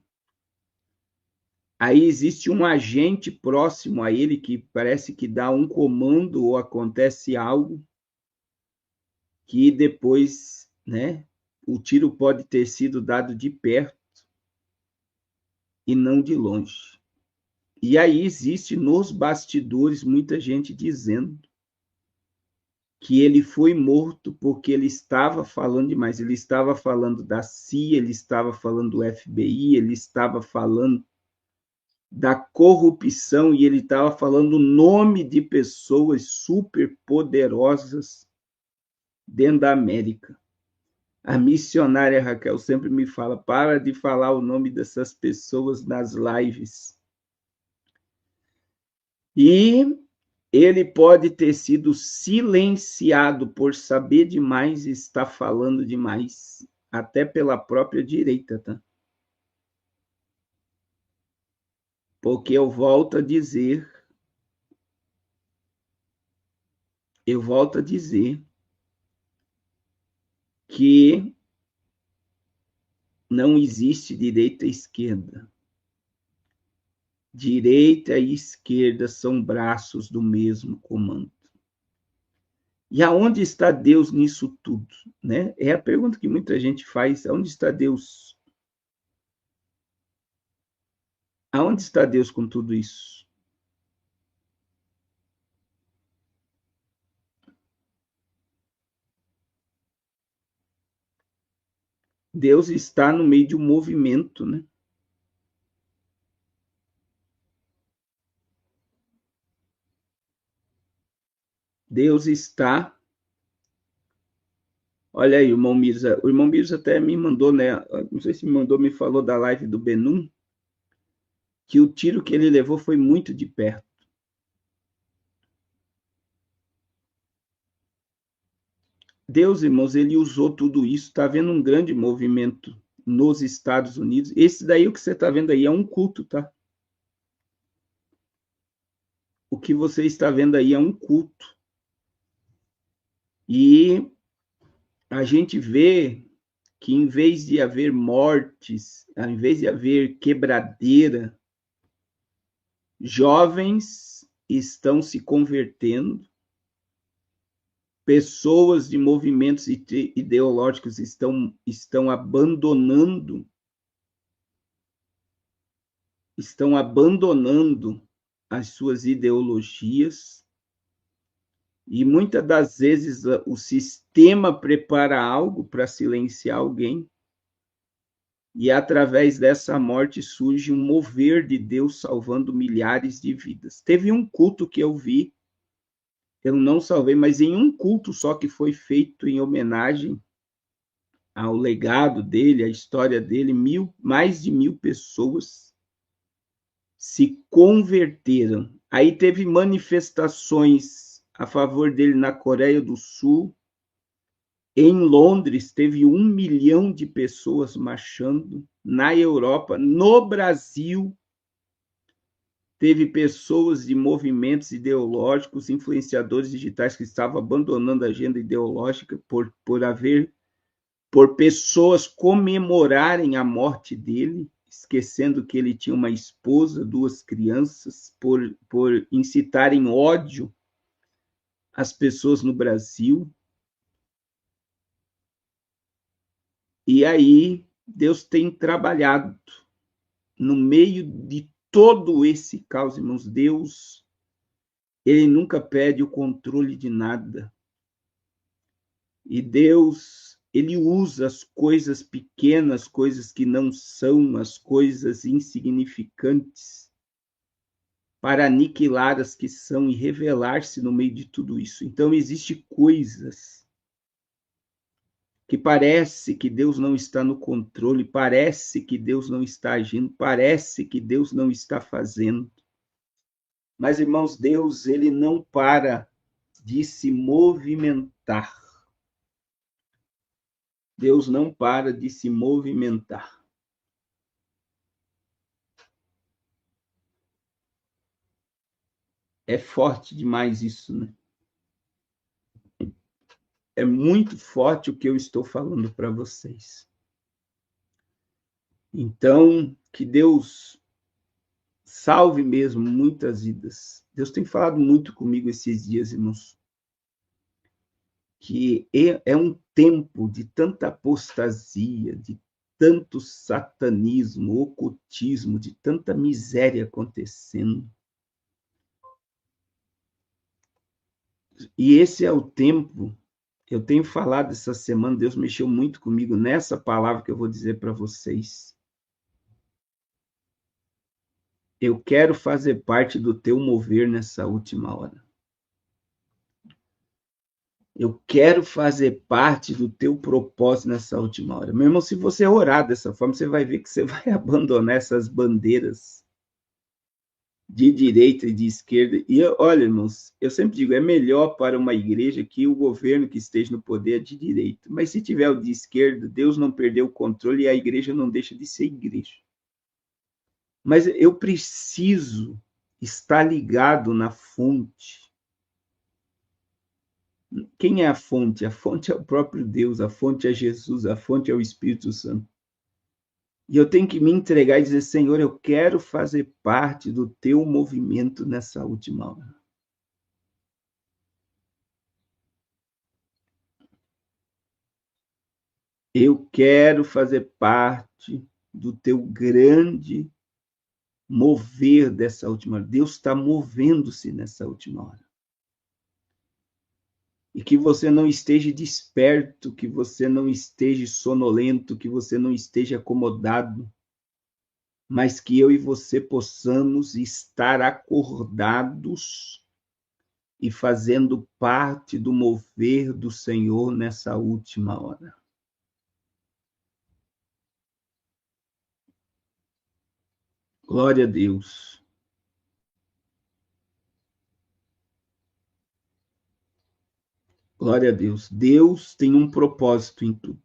Aí existe um agente próximo a ele que parece que dá um comando ou acontece algo que depois, né, o tiro pode ter sido dado de perto e não de longe. E aí existe nos bastidores muita gente dizendo que ele foi morto porque ele estava falando demais. Ele estava falando da CIA, ele estava falando do FBI, ele estava falando da corrupção e ele estava falando o nome de pessoas super poderosas dentro da América. A missionária Raquel sempre me fala, para de falar o nome dessas pessoas nas lives. E ele pode ter sido silenciado por saber demais e estar falando demais, até pela própria direita, tá? Porque eu volto a dizer que não existe direita e esquerda. Direita e esquerda são braços do mesmo comando. E aonde está Deus nisso tudo? Né? É a pergunta que muita gente faz: aonde está Deus? Aonde está Deus com tudo isso? Deus está no meio de um movimento, né? Deus está. Olha aí, o irmão Mirza até me mandou, né? Não sei se me mandou, me falou da live do Benum, que o tiro que ele levou foi muito de perto. Deus, irmãos, ele usou tudo isso. Está havendo um grande movimento nos Estados Unidos. Esse daí, o que você está vendo aí, é um culto, tá? O que você está vendo aí é um culto. E a gente vê que, em vez de haver mortes, em vez de haver quebradeira, jovens estão se convertendo, pessoas de movimentos ideológicos estão abandonando as suas ideologias, e muitas das vezes o sistema prepara algo para silenciar alguém, e através dessa morte surge um mover de Deus salvando milhares de vidas. Teve um culto que eu vi, eu não salvei, mas em um culto só que foi feito em homenagem ao legado dele, à história dele, mais de 1.000 pessoas se converteram. Aí teve manifestações a favor dele na Coreia do Sul. Em Londres, teve 1 milhão de pessoas marchando. Na Europa, no Brasil, teve pessoas de movimentos ideológicos, influenciadores digitais que estavam abandonando a agenda ideológica por pessoas comemorarem a morte dele, esquecendo que ele tinha uma esposa, 2 crianças, por incitarem ódio às pessoas no Brasil. E aí Deus tem trabalhado no meio de todo esse caos, irmãos. Deus, ele nunca perde o controle de nada. E Deus, ele usa as coisas pequenas, coisas que não são, as coisas insignificantes, para aniquilar as que são e revelar-se no meio de tudo isso. Então, existem coisas que parece que Deus não está no controle, parece que Deus não está agindo, parece que Deus não está fazendo. Mas, irmãos, Deus, ele não para de se movimentar. Deus não para de se movimentar. É forte demais isso, né? É muito forte o que eu estou falando para vocês. Então, que Deus salve mesmo muitas vidas. Deus tem falado muito comigo esses dias, irmãos, que é um tempo de tanta apostasia, de tanto satanismo, ocultismo, de tanta miséria acontecendo. E esse é o tempo, eu tenho falado essa semana, Deus mexeu muito comigo nessa palavra que eu vou dizer para vocês. Eu quero fazer parte do teu mover nessa última hora. Eu quero fazer parte do teu propósito nessa última hora. Meu irmão, se você orar dessa forma, você vai ver que você vai abandonar essas bandeiras de direita e de esquerda. E olha, irmãos, eu sempre digo, é melhor para uma igreja que o governo que esteja no poder é de direita. Mas se tiver o de esquerda, Deus não perdeu o controle e a igreja não deixa de ser igreja. Mas eu preciso estar ligado na fonte. Quem é a fonte? A fonte é o próprio Deus, a fonte é Jesus, a fonte é o Espírito Santo. E eu tenho que me entregar e dizer, Senhor, eu quero fazer parte do teu movimento nessa última hora. Eu quero fazer parte do teu grande mover dessa última hora. Deus está movendo-se nessa última hora. E que você não esteja desperto, que você não esteja sonolento, que você não esteja acomodado, mas que eu e você possamos estar acordados e fazendo parte do mover do Senhor nessa última hora. Glória a Deus. Glória a Deus. Deus tem um propósito em tudo.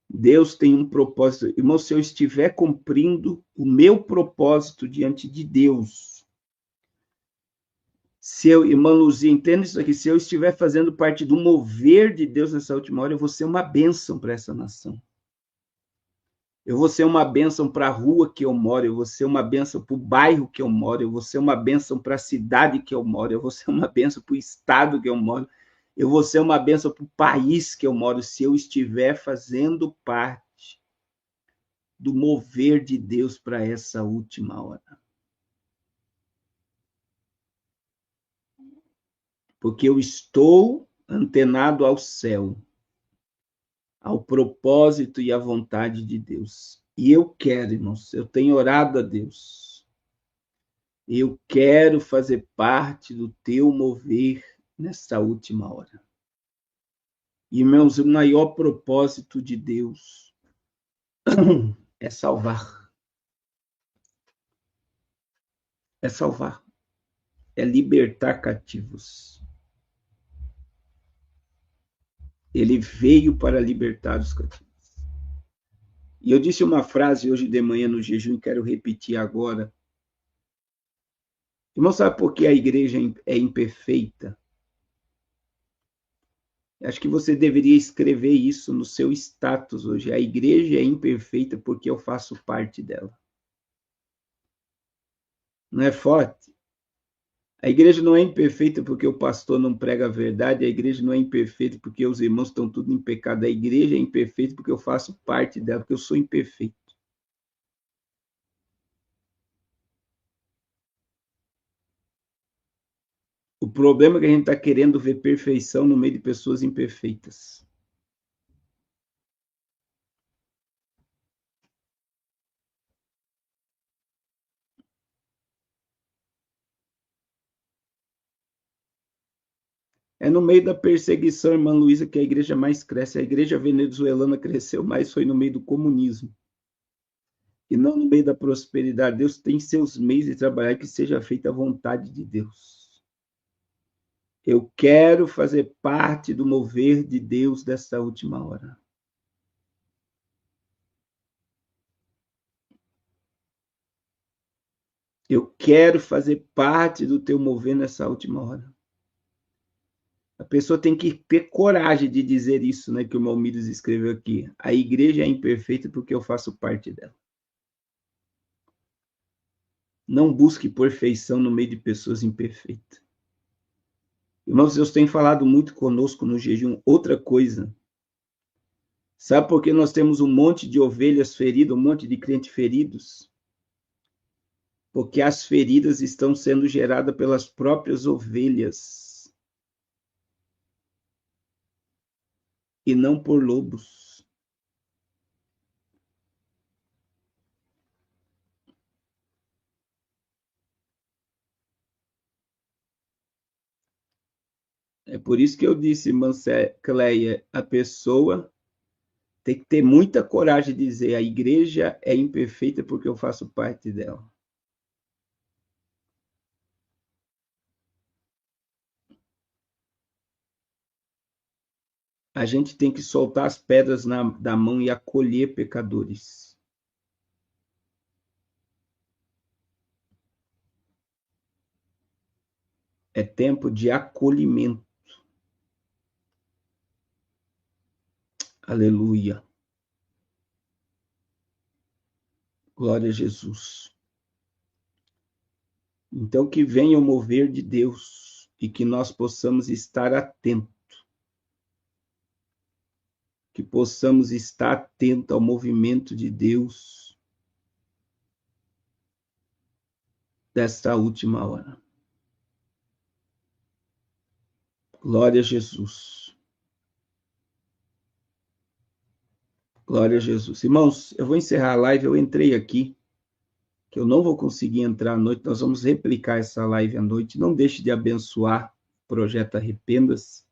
Deus tem um propósito. Irmão, se eu estiver cumprindo o meu propósito diante de Deus, se eu, irmã Luzia, entenda isso aqui, se eu estiver fazendo parte do mover de Deus nessa última hora, eu vou ser uma bênção para essa nação. Eu vou ser uma bênção para a rua que eu moro, eu vou ser uma bênção para o bairro que eu moro, eu vou ser uma bênção para a cidade que eu moro, eu vou ser uma bênção para o estado que eu moro, eu vou ser uma bênção para o país que eu moro, se eu estiver fazendo parte do mover de Deus para essa última hora. Porque eu estou antenado ao céu, ao propósito e à vontade de Deus. E eu quero, irmãos, eu tenho orado a Deus. Eu quero fazer parte do teu mover nessa última hora. Irmãos, o maior propósito de Deus é salvar. É salvar. É libertar cativos. Ele veio para libertar os cativos. E eu disse uma frase hoje de manhã no jejum e quero repetir agora. Irmão, sabe por que a igreja é imperfeita? Acho que você deveria escrever isso no seu status hoje. A igreja é imperfeita porque eu faço parte dela. Não é forte? A igreja não é imperfeita porque o pastor não prega a verdade, a igreja não é imperfeita porque os irmãos estão tudo em pecado, a igreja é imperfeita porque eu faço parte dela, porque eu sou imperfeito. O problema é que a gente está querendo ver perfeição no meio de pessoas imperfeitas. É no meio da perseguição, irmã Luísa, que a igreja mais cresce. A igreja venezuelana cresceu mais, foi no meio do comunismo. E não no meio da prosperidade. Deus tem seus meios de trabalhar, que seja feita a vontade de Deus. Eu quero fazer parte do mover de Deus dessa última hora. Eu quero fazer parte do teu mover nessa última hora. A pessoa tem que ter coragem de dizer isso, né, que o Malmires escreveu aqui. A igreja é imperfeita porque eu faço parte dela. Não busque perfeição no meio de pessoas imperfeitas. Irmãos, Deus tem falado muito conosco no jejum. Outra coisa, sabe por que nós temos um monte de ovelhas feridas, um monte de crentes feridos? Porque as feridas estão sendo geradas pelas próprias ovelhas e não por lobos. É por isso que eu disse, irmã Cleia, a pessoa tem que ter muita coragem de dizer a igreja é imperfeita porque eu faço parte dela. A gente tem que soltar as pedras da mão e acolher pecadores. É tempo de acolhimento. Aleluia. Glória a Jesus. Então, que venha o mover de Deus e que nós possamos estar atentos. Que possamos estar atentos ao movimento de Deus desta última hora. Glória a Jesus. Glória a Jesus. Irmãos, eu vou encerrar a live. Eu entrei aqui, que eu não vou conseguir entrar à noite. Nós vamos replicar essa live à noite. Não deixe de abençoar o Projeto Arrependas.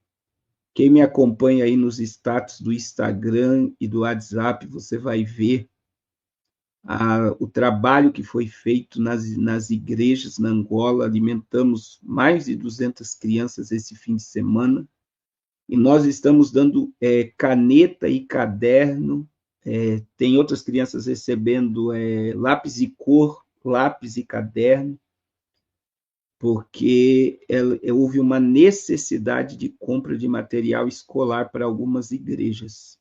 Quem me acompanha aí nos status do Instagram e do WhatsApp, você vai ver o trabalho que foi feito nas igrejas na Angola. Alimentamos mais de 200 crianças esse fim de semana. E nós estamos dando caneta e caderno. Tem outras crianças recebendo lápis e cor, lápis e caderno, porque houve uma necessidade de compra de material escolar para algumas igrejas.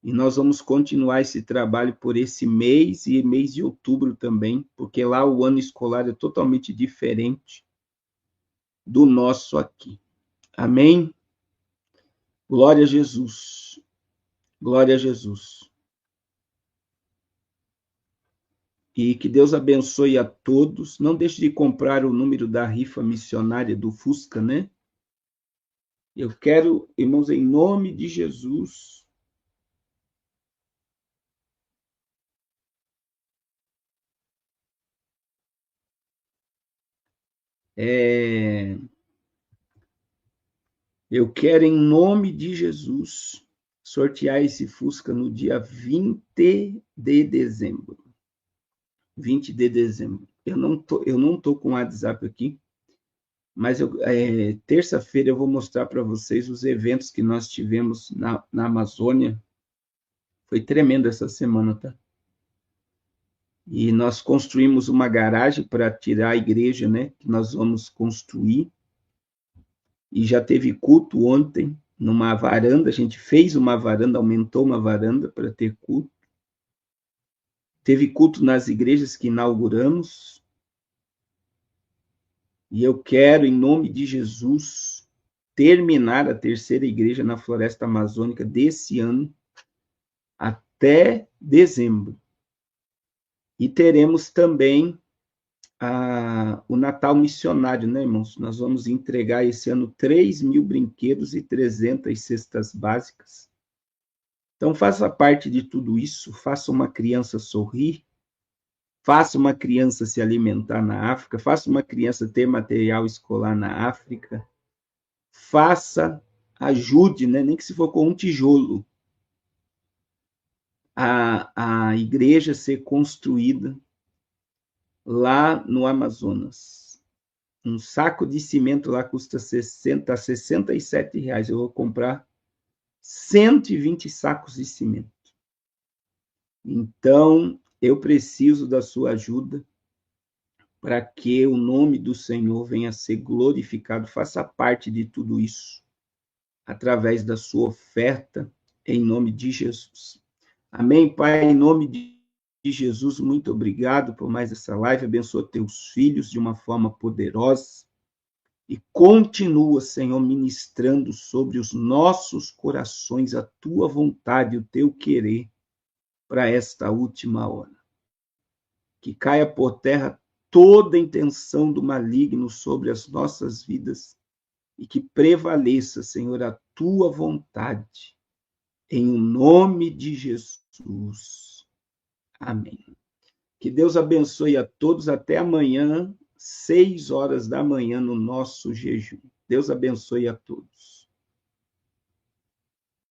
E nós vamos continuar esse trabalho por esse mês e mês de outubro também, porque lá o ano escolar é totalmente diferente do nosso aqui. Amém? Glória a Jesus. Glória a Jesus. E que Deus abençoe a todos. Não deixe de comprar o número da rifa missionária do Fusca, né? Eu quero, irmãos, em nome de Jesus, eu quero, em nome de Jesus, sortear esse Fusca no dia 20 de dezembro. 20 de dezembro. Eu não tô com o WhatsApp aqui, mas terça-feira eu vou mostrar para vocês os eventos que nós tivemos na Amazônia. Foi tremendo essa semana, tá? E nós construímos uma garagem para tirar a igreja, né? Que nós vamos construir. E já teve culto ontem, numa varanda. A gente fez uma varanda, aumentou uma varanda para ter culto. Teve culto nas igrejas que inauguramos. E eu quero, em nome de Jesus, terminar a terceira igreja na Floresta Amazônica desse ano até dezembro. E teremos também o Natal Missionário, né, irmãos? Nós vamos entregar esse ano 3.000 brinquedos e 300 cestas básicas. Então, faça parte de tudo isso, faça uma criança sorrir, faça uma criança se alimentar na África, faça uma criança ter material escolar na África, ajude, né, nem que se for com um tijolo, a igreja ser construída lá no Amazonas. Um saco de cimento lá custa 67 reais. Eu vou comprar 120 sacos de cimento. Então, eu preciso da sua ajuda para que o nome do Senhor venha a ser glorificado. Faça parte de tudo isso, através da sua oferta, em nome de Jesus. Amém, Pai, em nome de Jesus, muito obrigado por mais essa live. Abençoa teus filhos de uma forma poderosa. E continua, Senhor, ministrando sobre os nossos corações a tua vontade, o teu querer para esta última hora. Que caia por terra toda intenção do maligno sobre as nossas vidas e que prevaleça, Senhor, a tua vontade. Em nome de Jesus. Amém. Que Deus abençoe a todos. Até amanhã, 6 horas da manhã, no nosso jejum. Deus abençoe a todos.